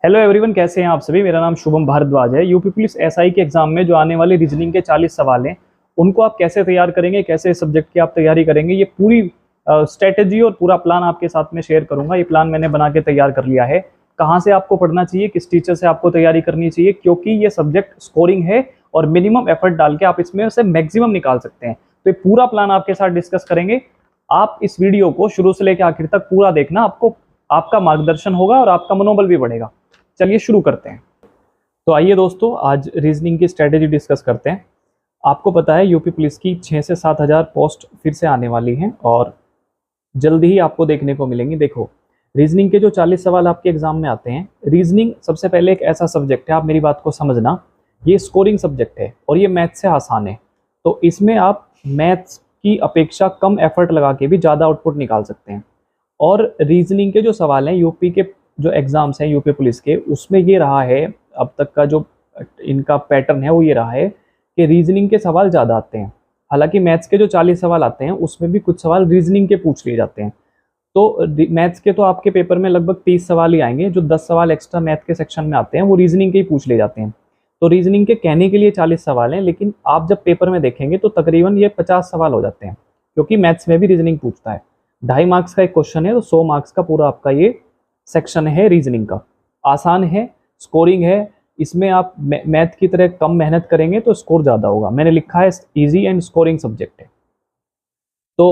Hello everyone, कैसे हैं आप सभी। मेरा नाम शुभम भारद्वाज है। यूपी पुलिस एसआई के एग्जाम में जो आने वाले रीजनिंग के 40 सवाल हैं, उनको आप कैसे तैयार करेंगे, कैसे सब्जेक्ट की आप तैयारी करेंगे, ये पूरी स्ट्रेटेजी और पूरा प्लान आपके साथ में शेयर करूंगा। ये प्लान मैंने बना के तैयार कर लिया है। कहाँ से आपको पढ़ना चाहिए, किस टीचर से आपको तैयारी करनी चाहिए, क्योंकि ये सब्जेक्ट स्कोरिंग है और मिनिमम एफर्ट डाल के आप इसमें से मैक्सिमम निकाल सकते हैं। तो ये पूरा प्लान आपके साथ डिस्कस करेंगे। आप इस वीडियो को शुरू से लेकर आखिर तक पूरा देखना, आपको आपका मार्गदर्शन होगा और आपका मनोबल भी बढ़ेगा। चलिए शुरू करते हैं। तो आइए दोस्तों, आज रीजनिंग की स्ट्रेटेजी डिस्कस करते हैं। आपको पता है यूपी पुलिस की 6 से 7 हज़ार पोस्ट फिर से आने वाली हैं और जल्दी ही आपको देखने को मिलेंगी। देखो, रीजनिंग के जो 40 सवाल आपके एग्जाम में आते हैं, रीजनिंग सबसे पहले एक ऐसा सब्जेक्ट है, आप मेरी बात को समझना, ये स्कोरिंग सब्जेक्ट है और ये मैथ से आसान है। तो इसमें आप मैथ्स की अपेक्षा कम एफर्ट लगा के भी ज़्यादा आउटपुट निकाल सकते हैं। और रीजनिंग के जो सवाल हैं यूपी के जो एग्ज़ाम्स हैं यूपी पुलिस के, उसमें ये रहा है, अब तक का जो इनका पैटर्न है वो ये रहा है कि रीजनिंग के सवाल ज़्यादा आते हैं। हालांकि मैथ्स के जो 40 सवाल आते हैं उसमें भी कुछ सवाल रीजनिंग के पूछ लिए जाते हैं। तो मैथ्स के तो आपके पेपर में लगभग 30 सवाल ही आएंगे, जो 10 सवाल एक्स्ट्रा मैथ के सेक्शन में आते हैं वो रीजनिंग के ही पूछ लिए जाते हैं। तो रीजनिंग के कहने के लिए 40 सवाल हैं, लेकिन आप जब पेपर में देखेंगे तो तकरीबन ये 50 सवाल हो जाते हैं, क्योंकि मैथ्स में भी रीजनिंग पूछता है। 2.5 मार्क्स का एक क्वेश्चन है, तो 100 मार्क्स का पूरा आपका ये सेक्शन है रीजनिंग का। आसान है, स्कोरिंग है, इसमें आप मैथ की तरह कम मेहनत करेंगे तो स्कोर ज़्यादा होगा। मैंने लिखा है इजी एंड स्कोरिंग सब्जेक्ट है। तो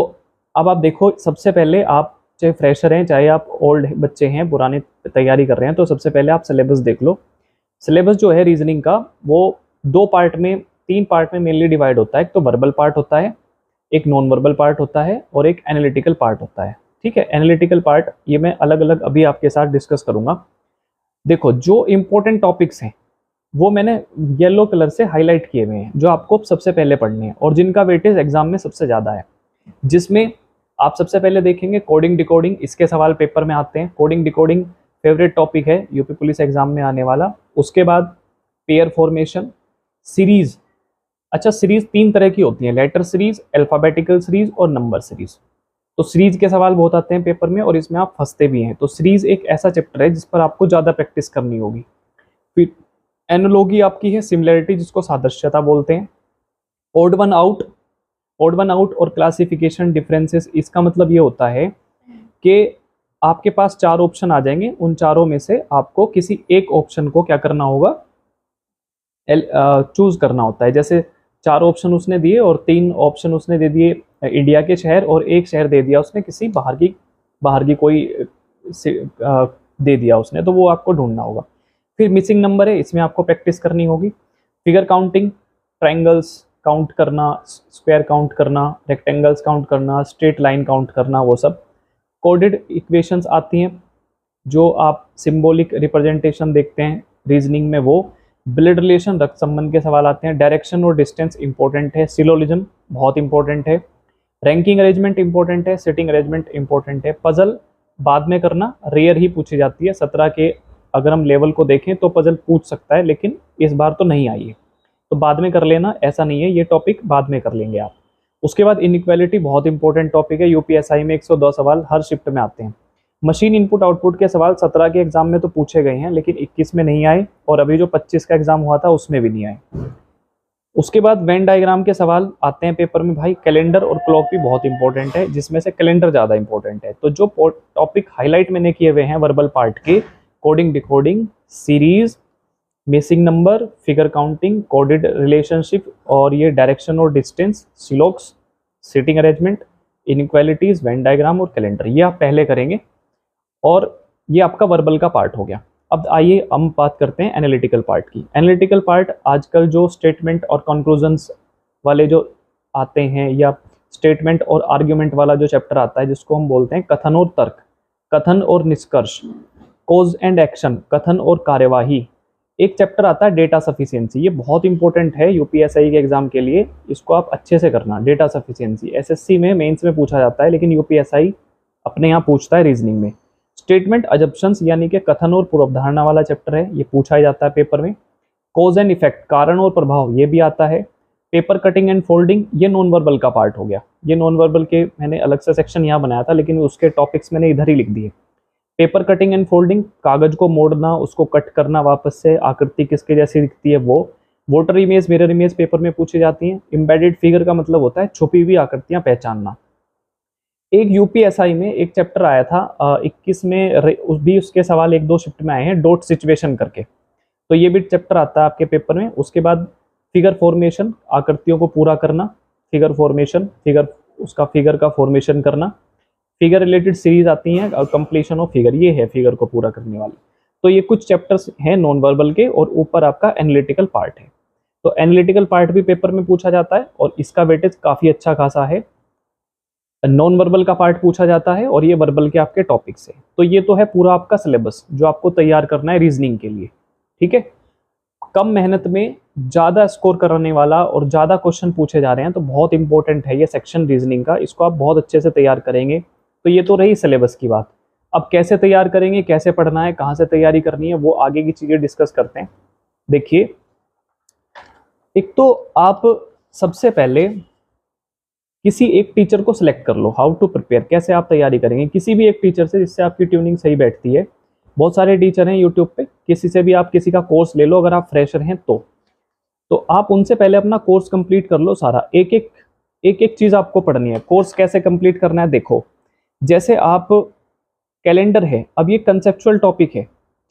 अब आप देखो, सबसे पहले आप चाहे फ्रेशर हैं चाहे आप ओल्ड बच्चे हैं, पुराने तैयारी कर रहे हैं, तो सबसे पहले आप सिलेबस देख लो। सिलेबस जो है रीजनिंग का वो 3 पार्ट में मेनली डिवाइड होता है। एक तो वर्बल पार्ट होता है, एक नॉन वर्बल पार्ट होता है और एक एनालिटिकल पार्ट होता है। ठीक है, एनालिटिकल पार्ट ये मैं अलग अलग अभी आपके साथ डिस्कस करूंगा। देखो, जो इंपॉर्टेंट टॉपिक्स हैं वो मैंने येलो कलर से हाईलाइट किए हुए हैं, जो आपको सबसे पहले पढ़ने हैं और जिनका वेटेज एग्जाम में सबसे ज़्यादा है। जिसमें आप सबसे पहले देखेंगे कोडिंग डिकोडिंग, इसके सवाल पेपर में आते हैं। कोडिंग डिकोडिंग फेवरेट टॉपिक है यूपी पुलिस एग्जाम में आने वाला। उसके बाद पेयर फॉर्मेशन, सीरीज। अच्छा, सीरीज 3 तरह की होती है, लेटर सीरीज, अल्फाबेटिकल सीरीज और नंबर सीरीज। तो सीरीज के सवाल बहुत आते हैं पेपर में और इसमें आप फंसते भी हैं। तो सीरीज एक ऐसा चैप्टर है जिस पर आपको ज़्यादा प्रैक्टिस करनी होगी। फिर एनोलॉगी आपकी है, सिमिलरिटी जिसको सादृश्यता बोलते हैं। Odd one out, odd one out और क्लासिफिकेशन डिफरेंसेस, इसका मतलब ये होता है कि आपके पास 4 ऑप्शन आ जाएंगे, उन चारों में से आपको किसी एक ऑप्शन को क्या करना होगा, चूज करना होता है। जैसे 4 ऑप्शन उसने दिए और 3 ऑप्शन उसने दे दिए इंडिया के शहर और 1 शहर दे दिया उसने किसी बाहर की कोई दे दिया उसने, तो वो आपको ढूंढना होगा। फिर मिसिंग नंबर है, इसमें आपको प्रैक्टिस करनी होगी। फिगर काउंटिंग, ट्रायंगल्स काउंट करना, स्क्वायर काउंट करना, रेक्टेंगल्स काउंट करना, स्ट्रेट लाइन काउंट करना, वो सब। कोडेड इक्वेशंस आती हैं, जो आप सिंबॉलिक रिप्रेजेंटेशन देखते हैं रीजनिंग में, वो। ब्लड रिलेशन, रक्त संबंध के सवाल आते हैं। डायरेक्शन और डिस्टेंस इंपॉर्टेंट है। सिलोजिज्म बहुत इंपॉर्टेंट है। रैंकिंग अरेंजमेंट इंपॉर्टेंट है। सिटिंग अरेंजमेंट इंपॉर्टेंट है। पजल बाद में करना, रेयर ही पूछी जाती है। 17 के अगर हम लेवल को देखें तो पजल पूछ सकता है, लेकिन इस बार तो नहीं आई है, तो बाद में कर लेना, ऐसा नहीं है, ये टॉपिक बाद में कर लेंगे आप। उसके बाद इनइक्वालिटी बहुत इंपॉर्टेंट टॉपिक है। यूपीएसआई में 102 सवाल हर शिफ्ट में आते हैं। मशीन इनपुट आउटपुट के सवाल 17 के एग्जाम में तो पूछे गए हैं, लेकिन 21 में नहीं आए और अभी जो 25 का एग्जाम हुआ था उसमें भी नहीं आए। उसके बाद वेन डायग्राम के सवाल आते हैं पेपर में भाई। कैलेंडर और क्लॉक भी बहुत इंपॉर्टेंट है, जिसमें से कैलेंडर ज़्यादा इंपॉर्टेंट है। तो जो टॉपिक हाईलाइट मैंने किए हुए हैं वर्बल पार्ट के, coding decoding, series, missing number, figure counting, coded relationship और ये डायरेक्शन और distance, syllogism, seating arrangement, inequalities, Venn diagram और कैलेंडर, ये आप पहले करेंगे और ये आपका वर्बल का पार्ट हो गया। अब आइए हम बात करते हैं एनालिटिकल पार्ट की। एनालिटिकल पार्ट आजकल जो स्टेटमेंट और कंक्लूजन्स वाले जो आते हैं, या स्टेटमेंट और आर्ग्यूमेंट वाला जो चैप्टर आता है, जिसको हम बोलते हैं कथन और तर्क, कथन और निष्कर्ष, कॉज एंड एक्शन, कथन और कार्यवाही। एक चैप्टर आता है डेटा सफिशिएंसी, ये बहुत इंपॉर्टेंट है यूपीएसआई के एग्जाम के लिए, इसको आप अच्छे से करना। डेटा सफिशिएंसी एसएससी में मेंस में पूछा जाता है, लेकिन यूपीएसआई अपने यहाँ पूछता है रीजनिंग में। स्टेटमेंट अजम्पशंस यानी कि कथन और पूर्वाधारणा वाला चैप्टर है, ये पूछा जाता है पेपर में। कॉज एंड इफेक्ट, कारण और प्रभाव, ये भी आता है। पेपर कटिंग एंड फोल्डिंग, ये नॉन वर्बल का पार्ट हो गया। ये नॉन वर्बल के मैंने अलग से सेक्शन यहाँ बनाया था, लेकिन उसके टॉपिक्स मैंने इधर ही लिख दिए। पेपर कटिंग एंड फोल्डिंग, कागज को मोड़ना, उसको कट करना वापस से, आकृति किसके जैसी दिखती है वो। Voter image, mirror image paper में पूछी जाती हैं। एम्बेडेड फिगर का मतलब होता है छुपी हुई आकृतियां पहचानना। एक यूपीएसआई में एक चैप्टर आया था 21 में, भी उसके सवाल एक दो शिफ्ट में आए हैं, डॉट सिचुएशन करके। तो ये भी चैप्टर आता है आपके पेपर में। उसके बाद फिगर फॉर्मेशन, आकृतियों को पूरा करना, फिगर फॉर्मेशन, फिगर का फॉर्मेशन करना। फिगर रिलेटेड सीरीज आती हैं और कंप्लीशन ऑफ फिगर, ये है फिगर को पूरा करने वाली। तो ये कुछ चैप्टर्स हैं नॉन वर्बल के, और ऊपर आपका एनालिटिकल पार्ट है। तो एनालिटिकल पार्ट भी पेपर में पूछा जाता है और इसका वेटेज काफ़ी अच्छा खासा है। नॉन वर्बल का पार्ट पूछा जाता है और ये वर्बल के आपके टॉपिक्स है। तो ये तो है पूरा आपका सिलेबस जो आपको तैयार करना है रीजनिंग के लिए, ठीक है। कम मेहनत में ज़्यादा स्कोर कराने वाला और ज़्यादा क्वेश्चन पूछे जा रहे हैं, तो बहुत इंपॉर्टेंट है ये सेक्शन रीजनिंग का। इसको आप बहुत अच्छे से तैयार करेंगे। तो ये तो रही सिलेबस की बात। अब कैसे तैयार करेंगे, कैसे पढ़ना है, कहाँ से तैयारी करनी है, वो आगे की चीज़ें डिस्कस करते हैं। देखिए, एक तो आप सबसे पहले किसी एक टीचर को सिलेक्ट कर लो। हाउ टू प्रिपेयर, कैसे आप तैयारी करेंगे, किसी भी एक टीचर से जिससे आपकी ट्यूनिंग सही बैठती है। बहुत सारे टीचर हैं यूट्यूब पे, किसी से भी आप किसी का कोर्स ले लो अगर आप फ्रेशर हैं तो आप उनसे पहले अपना कोर्स कंप्लीट कर लो सारा। एक एक चीज़ आपको पढ़नी है। कोर्स कैसे कंप्लीट करना है, देखो, जैसे आप कैलेंडर है, अब ये कंसेप्चुअल टॉपिक है,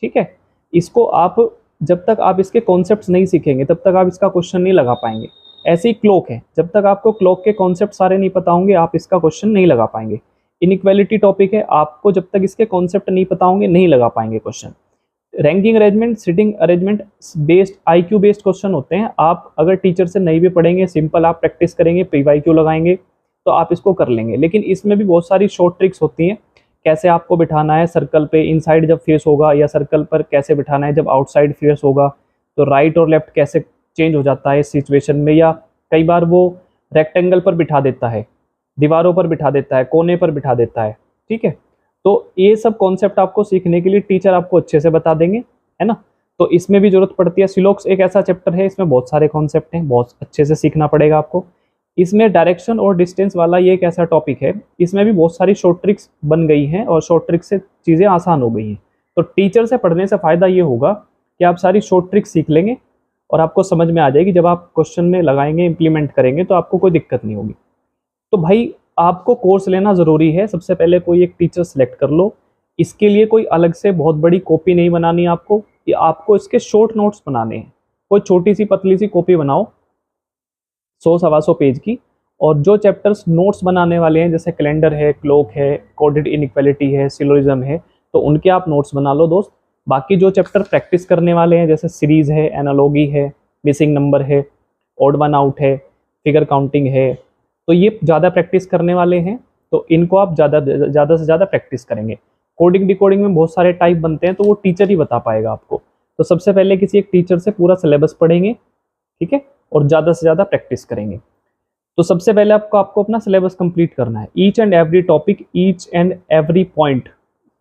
ठीक है। इसको आप जब तक आप इसके कॉन्सेप्ट्स नहीं सीखेंगे तब तक आप इसका क्वेश्चन नहीं लगा पाएंगे। ऐसे ही क्लॉक है, जब तक आपको क्लॉक के कॉन्सेप्ट सारे नहीं पता होंगे आप इसका क्वेश्चन नहीं लगा पाएंगे। इनइक्वालिटी टॉपिक है, आपको जब तक इसके कॉन्सेप्ट नहीं पता होंगे नहीं लगा पाएंगे question. Ranking arrangement, sitting arrangement based, IQ based question होते हैं। आप अगर टीचर से नहीं भी पढ़ेंगे, सिंपल आप प्रैक्टिस करेंगे, पीवाईक्यू लगाएंगे तो आप इसको कर लेंगे। लेकिन इसमें भी बहुत सारी शॉर्ट ट्रिक्स होती हैं, कैसे आपको बिठाना है सर्कल पे, इनसाइड जब फेस होगा, या सर्कल पर कैसे बिठाना है जब आउटसाइड फेस होगा, तो राइट और लेफ्ट कैसे चेंज हो जाता है इस सिचुएशन में। या कई बार वो रेक्टेंगल पर बिठा देता है, दीवारों पर बिठा देता है, कोने पर बिठा देता है, ठीक है। तो ये सब कॉन्सेप्ट आपको सीखने के लिए टीचर आपको अच्छे से बता देंगे, है ना। तो इसमें भी जरूरत पड़ती है। सिलोक्स एक ऐसा चैप्टर है, इसमें बहुत सारे कॉन्सेप्ट हैं, बहुत अच्छे से सीखना पड़ेगा आपको। इसमें डायरेक्शन और डिस्टेंस वाला ये एक ऐसा टॉपिक है, इसमें भी बहुत सारी शॉर्ट ट्रिक्स बन गई हैं और शॉर्ट ट्रिक्स से चीज़ें आसान हो गई हैं। तो टीचर से पढ़ने से फ़ायदा ये होगा कि आप सारी शॉर्ट ट्रिक्स सीख लेंगे और आपको समझ में आ जाएगी। जब आप क्वेश्चन में लगाएंगे, इंप्लीमेंट करेंगे तो आपको कोई दिक्कत नहीं होगी। तो भाई आपको कोर्स लेना ज़रूरी है। सबसे पहले कोई एक टीचर सेलेक्ट कर लो। इसके लिए कोई अलग से बहुत बड़ी कॉपी नहीं बनानी आपको, कि आपको इसके शॉर्ट नोट्स बनाने हैं। कोई छोटी सी पतली सी कॉपी बनाओ 100-125 पेज की, और जो चैप्टर्स नोट्स बनाने वाले हैं, जैसे कैलेंडर है, क्लॉक है, कोडेड इनइक्वालिटी है, सिलोजिज्म है, तो उनके आप नोट्स बना लो दोस्त। बाकी जो चैप्टर प्रैक्टिस करने वाले हैं, जैसे सीरीज़ है, एनालॉगी है, मिसिंग नंबर है, ऑड वन आउट है, फिगर काउंटिंग है, तो ये ज़्यादा प्रैक्टिस करने वाले हैं, तो इनको आप ज़्यादा से ज़्यादा प्रैक्टिस करेंगे। कोडिंग डिकोडिंग में बहुत सारे टाइप बनते हैं, तो वो टीचर ही बता पाएगा आपको। तो सबसे पहले किसी एक टीचर से पूरा सिलेबस पढ़ेंगे, ठीक है, और ज़्यादा से ज़्यादा प्रैक्टिस करेंगे। तो सबसे पहले आपको अपना सिलेबस कंप्लीट करना है। Each and every topic, each and every point,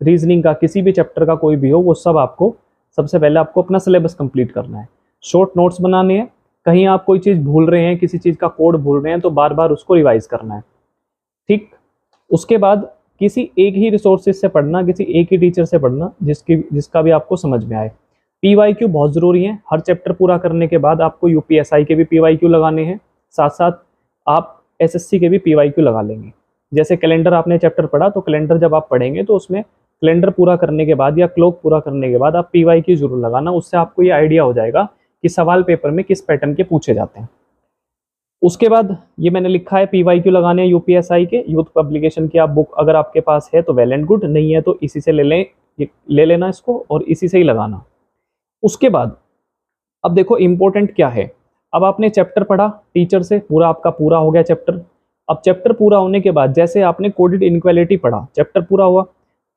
reasoning का किसी भी चैप्टर का कोई भी हो, वो सब आपको सबसे पहले आपको अपना सिलेबस कंप्लीट करना है। शॉर्ट नोट्स बनाने हैं, कहीं आप कोई चीज़ भूल रहे हैं, किसी चीज़ का कोड भूल रहे हैं, तो बार बार उसको रिवाइज करना है, ठीक। उसके बाद किसी एक ही रिसोर्सेज से पढ़ना, किसी एक ही टीचर से पढ़ना जिसका भी आपको समझ में आए। पीवाईक्यू बहुत ज़रूरी है। हर चैप्टर पूरा करने के बाद आपको यूपीएसआई के भी पीवाईक्यू लगाने हैं, साथ साथ आप एसएससी के भी पीवाईक्यू लगा लेंगे। जैसे कैलेंडर आपने चैप्टर पढ़ा, तो कैलेंडर जब आप पढ़ेंगे तो उसमें कैलेंडर पूरा करने के बाद या क्लॉक पूरा करने के बाद आप पीवाईक्यू जरूर लगाना। उससे आपको ये आइडिया हो जाएगा कि सवाल पेपर में किस पैटर्न के पूछे जाते हैं। उसके बाद ये मैंने लिखा है पीवाईक्यू लगाने हैं यूपीएसआई के। यूथ पब्लिकेशन की आप बुक अगर आपके पास है तो वेल एंड गुड, नहीं है तो इसी से ले लेना इसको और इसी से ही लगाना। उसके बाद अब देखो इम्पोर्टेंट क्या है। अब आपने चैप्टर पढ़ा टीचर से, पूरा आपका पूरा हो गया चैप्टर। अब चैप्टर पूरा होने के बाद, जैसे आपने कोडेड इनइक्वालिटी पढ़ा, चैप्टर पूरा हुआ।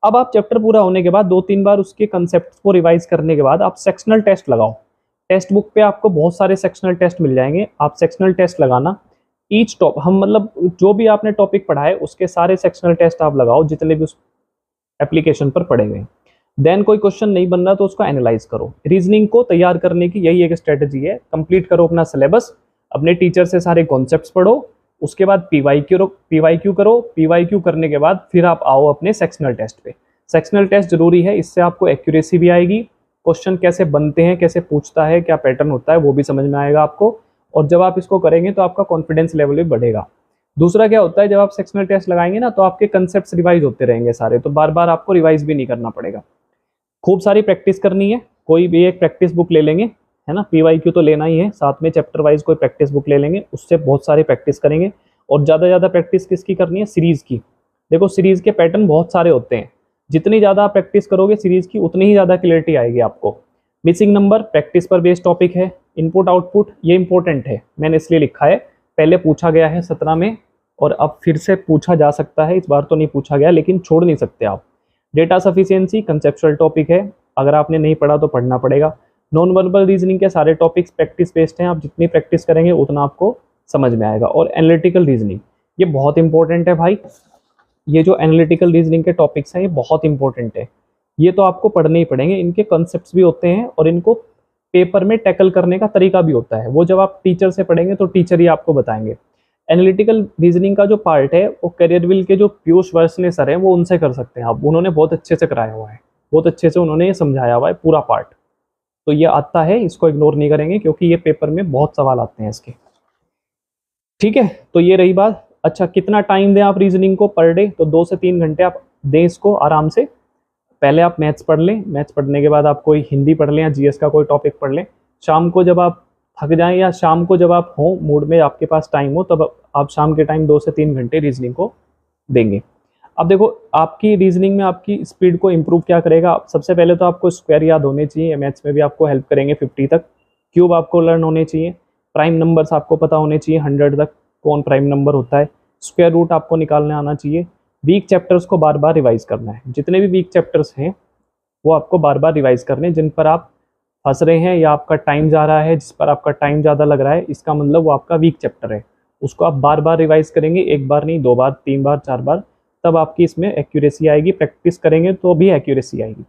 अब आप चैप्टर पूरा होने के बाद 2-3 बार उसके कंसेप्ट को रिवाइज करने के बाद आप सेक्शनल टेस्ट लगाओ। टेक्स्ट बुक पे आपको बहुत सारे सेक्शनल टेस्ट मिल जाएंगे, आप सेक्शनल टेस्ट लगाना। ईच मतलब जो भी आपने टॉपिक पढ़ा है उसके सारे सेक्शनल टेस्ट आप लगाओ, जितने भी उस एप्लीकेशन पर पढ़े गए। देन कोई क्वेश्चन नहीं बन रहा तो उसको एनालाइज करो। रीजनिंग को तैयार करने की यही एक स्ट्रेटजी है। कंप्लीट करो अपना सिलेबस, अपने टीचर से सारे कॉन्सेप्ट्स पढ़ो, उसके बाद पीवाईक्यू करो। पीवाईक्यू करने के बाद फिर आप आओ अपने सेक्शनल टेस्ट पे। सेक्शनल टेस्ट जरूरी है, इससे आपको एक्यूरेसी भी आएगी, क्वेश्चन कैसे बनते हैं, कैसे पूछता है, क्या पैटर्न होता है वो भी समझ में आएगा आपको, और जब आप इसको करेंगे तो आपका कॉन्फिडेंस लेवल भी बढ़ेगा। दूसरा क्या होता है, जब आप सेक्शनल टेस्ट लगाएंगे ना तो आपके कंसेप्ट रिवाइज होते रहेंगे सारे, तो बार बार आपको रिवाइज भी नहीं करना पड़ेगा। खूब सारी प्रैक्टिस करनी है, कोई भी एक प्रैक्टिस बुक ले लेंगे, है ना, PYQ तो लेना ही है, साथ में चैप्टर वाइज कोई प्रैक्टिस बुक ले लेंगे, उससे बहुत सारी प्रैक्टिस करेंगे। और ज़्यादा ज़्यादा प्रैक्टिस किसकी करनी है, सीरीज़ की। देखो सीरीज़ के पैटर्न बहुत सारे होते हैं, जितनी ज़्यादा आप प्रैक्टिस करोगे सीरीज़ की उतनी ही ज़्यादा क्लियरिटी आएगी आपको। मिसिंग नंबर प्रैक्टिस पर बेस्ड टॉपिक है, इनपुट आउटपुट ये इंपॉर्टेंट है, मैंने इसलिए लिखा है, पहले पूछा गया है 17 में और अब फिर से पूछा जा सकता है, इस बार तो नहीं पूछा गया लेकिन छोड़ नहीं सकते आप। डेटा सफिशिएंसी कंसेप्चुअल टॉपिक है, अगर आपने नहीं पढ़ा तो पढ़ना पड़ेगा। नॉन वर्बल रीजनिंग के सारे टॉपिक्स प्रैक्टिस बेस्ड हैं, आप जितनी प्रैक्टिस करेंगे उतना आपको समझ में आएगा। और एनालिटिकल रीजनिंग ये बहुत इंपॉर्टेंट है भाई, ये जो एनालिटिकल रीजनिंग के टॉपिक्स हैं ये बहुत इंपॉर्टेंट है, ये तो आपको पढ़ने ही पड़ेंगे, इनके कॉन्सेप्ट्स भी होते हैं और इनको पेपर में टैकल करने का तरीका भी होता है, वो जब आप टीचर से पढ़ेंगे तो टीचर ही आपको बताएंगे। एनालिटिकल रीजनिंग का जो पार्ट है वो करियरविल के जो पीयूष वर्सने सर हैं वो उनसे कर सकते हैं आप, उन्होंने बहुत अच्छे से कराया हुआ है, बहुत अच्छे से उन्होंने ये समझाया हुआ है पूरा पार्ट, तो ये आता है, इसको इग्नोर नहीं करेंगे क्योंकि ये पेपर में बहुत सवाल आते हैं इसके। ठीक है, तो ये रही बात। अच्छा, कितना टाइम दें आप रीजनिंग को पर डे, तो 2 से 3 घंटे आप दें इसको आराम से। पहले आप मैथ्स पढ़ लें, मैथ्स पढ़ने के बाद आप कोई हिंदी पढ़ लें या GS का कोई टॉपिक पढ़ लें। शाम को जब आप थक जाएं या शाम को जब आप हो मूड में, आपके पास टाइम हो, तब आप शाम के टाइम 2 से 3 घंटे रीजनिंग को देंगे। अब देखो आपकी रीजनिंग में आपकी स्पीड को इम्प्रूव क्या करेगा, सबसे पहले तो आपको स्क्वायर याद होने चाहिए, मैथ्स में भी आपको हेल्प करेंगे 50 तक। क्यूब आपको लर्न होने चाहिए, प्राइम नंबर्स आपको पता होने चाहिए 100 तक, कौन प्राइम नंबर होता है, स्क्वायर रूट आपको निकालने आना चाहिए। वीक चैप्टर्स को बार बार रिवाइज करना है, जितने भी वीक चैप्टर्स हैं वो आपको बार बार रिवाइज करने, जिन पर आप फंस रहे हैं या आपका टाइम जा रहा है, जिस पर आपका टाइम ज़्यादा लग रहा है, इसका मतलब वो आपका वीक चैप्टर है, उसको आप बार बार रिवाइज करेंगे, एक बार नहीं, 2 बार, 3 बार, 4 बार, तब आपकी इसमें एक्यूरेसी आएगी, प्रैक्टिस करेंगे तो भी एक्यूरेसी आएगी।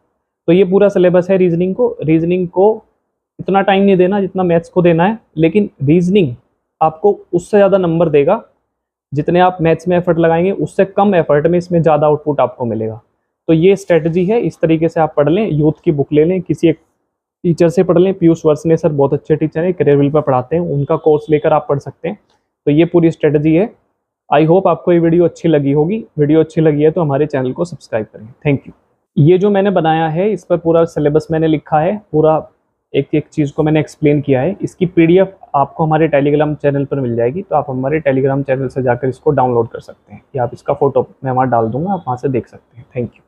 तो ये पूरा सिलेबस है रीजनिंग को। रीजनिंग को इतना टाइम नहीं देना जितना मैथ्स को देना है, लेकिन रीजनिंग आपको उससे ज़्यादा नंबर देगा, जितने आप मैथ्स में एफर्ट लगाएंगे उससे कम एफर्ट में इसमें ज़्यादा आउटपुट आपको मिलेगा। तो ये स्ट्रेटजी है, इस तरीके से आप पढ़ लें, यूथ की बुक ले लें, किसी एक टीचर से पढ़ लें, पीयूष वर्सने सर बहुत अच्छे टीचर हैं, करियरविल पर पढ़ाते हैं, उनका कोर्स लेकर आप पढ़ सकते हैं। तो ये पूरी स्ट्रेटजी है। आई होप आपको ये वीडियो अच्छी लगी होगी, वीडियो अच्छी लगी है तो हमारे चैनल को सब्सक्राइब करें। Thank you. ये जो मैंने बनाया है इस पर पूरा सिलेबस मैंने लिखा है, पूरा एक एक चीज़ को मैंने एक्सप्लेन किया है, इसकी PDF आपको हमारे टेलीग्राम चैनल पर मिल जाएगी, तो आप हमारे टेलीग्राम चैनल से जाकर इसको डाउनलोड कर सकते हैं, या आप इसका फोटो मैं वहाँ डाल दूंगा, आप वहाँ से देख सकते हैं। Thank you.